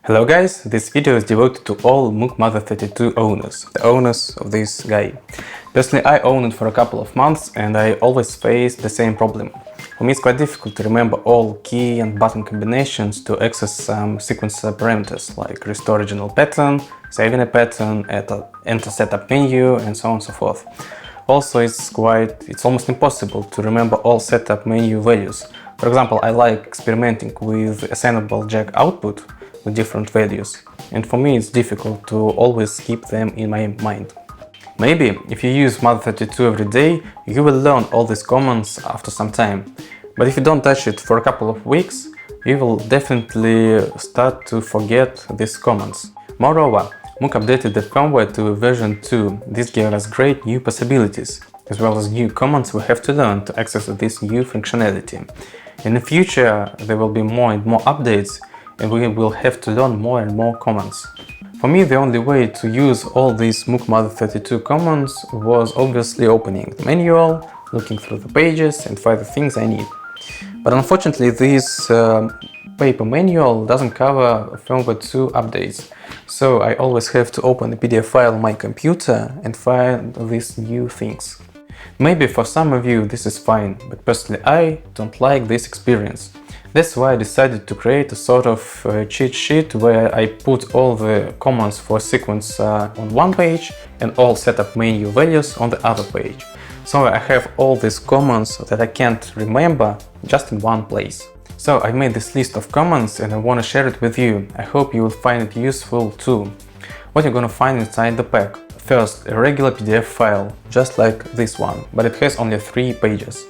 Hello guys, this video is devoted to all Moog Mother-32 owners, the owners of this guy. Personally, I own it for a couple of months and I always face the same problem. For me it's quite difficult to remember all key and button combinations to access some sequencer parameters like restore original pattern, saving a pattern, enter setup menu, and so on and so forth. Also, it's almost impossible to remember all setup menu values. For example, I like experimenting with assignable jack output with different values, and for me it's difficult to always keep them in my mind. Maybe if you use Mother-32 every day, you will learn all these commands after some time, but if you don't touch it for a couple of weeks, you will definitely start to forget these commands. Moreover, Moog updated the firmware to version 2. This gave us great new possibilities, as well as new commands we have to learn to access this new functionality. In the future, there will be more and more updates, and we will have to learn more and more commands. For me, the only way to use all these Moog Mother-32 commands was obviously opening the manual, looking through the pages and find the things I need. But unfortunately, this paper manual doesn't cover firmware 2 updates, so I always have to open a PDF file on my computer and find these new things. Maybe for some of you this is fine, but personally I don't like this experience. That's why I decided to create a sort of cheat sheet where I put all the commands for sequence on one page and all setup menu values on the other page. So I have all these commands that I can't remember just in one place. So I made this list of commands and I want to share it with you. I hope you will find it useful too. What you're gonna find inside the pack? First, a regular PDF file, just like this one, but it has only 3 pages.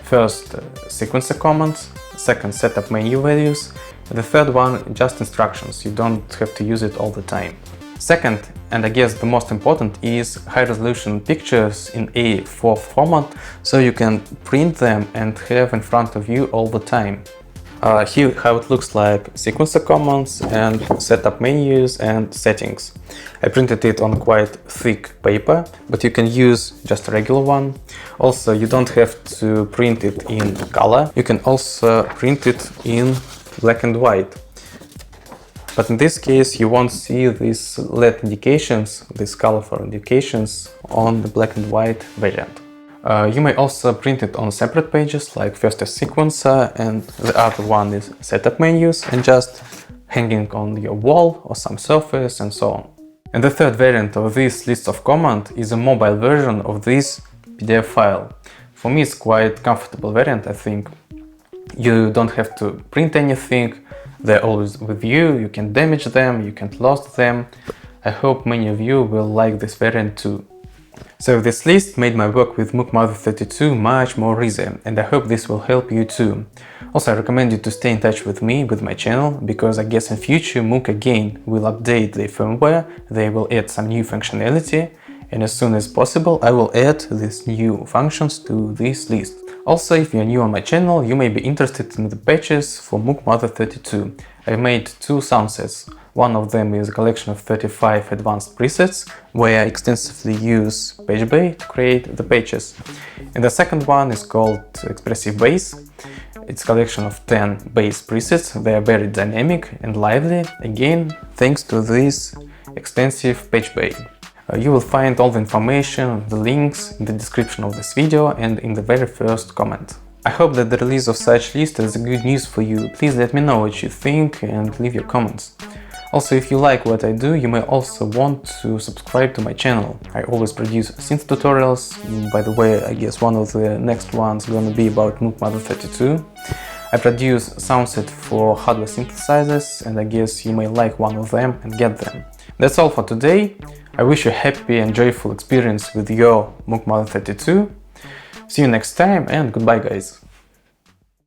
First, sequencer commands, second, setup menu values, and the third one, just instructions. You don't have to use it all the time. Second, and I guess the most important, is high-resolution pictures in A4 format, so you can print them and have in front of you all the time. Here how it looks like: sequencer commands and setup menus and settings. I printed it on quite thick paper, but you can use just a regular one. Also, you don't have to print it in color. You can also print it in black and white. But in this case, you won't see these LED indications, these colorful indications on the black and white variant. You may also print it on separate pages, like first a sequencer and the other one is setup menus, and just hanging on your wall or some surface and so on. And the third variant of this list of commands is a mobile version of this PDF file. For me it's quite comfortable variant, I think. You don't have to print anything, they're always with you, you can damage them, you can't lose them. I hope many of you will like this variant too. So this list made my work with Moog Mother-32 much more easy, and I hope this will help you too. Also, I recommend you to stay in touch with me, with my channel, because I guess in future Moog again will update their firmware, they will add some new functionality, and as soon as possible I will add these new functions to this list. Also, if you're new on my channel, you may be interested in the patches for Moog Mother-32. I've made 2 sound sets. One of them is a collection of 35 advanced presets, where I extensively use PatchBay to create the patches. And the second one is called Expressive Bass. It's a collection of 10 bass presets. They are very dynamic and lively, again thanks to this extensive PatchBay. You will find all the information, the links in the description of this video and in the very first comment. I hope that the release of such list is good news for you. Please let me know what you think and leave your comments. Also, if you like what I do, you may also want to subscribe to my channel. I always produce synth tutorials. By the way, I guess one of the next ones is gonna be about Moog Mother-32. I produce soundset for hardware synthesizers, and I guess you may like one of them and get them. That's all for today. I wish you a happy and joyful experience with your Moog Mother-32. See you next time and goodbye guys!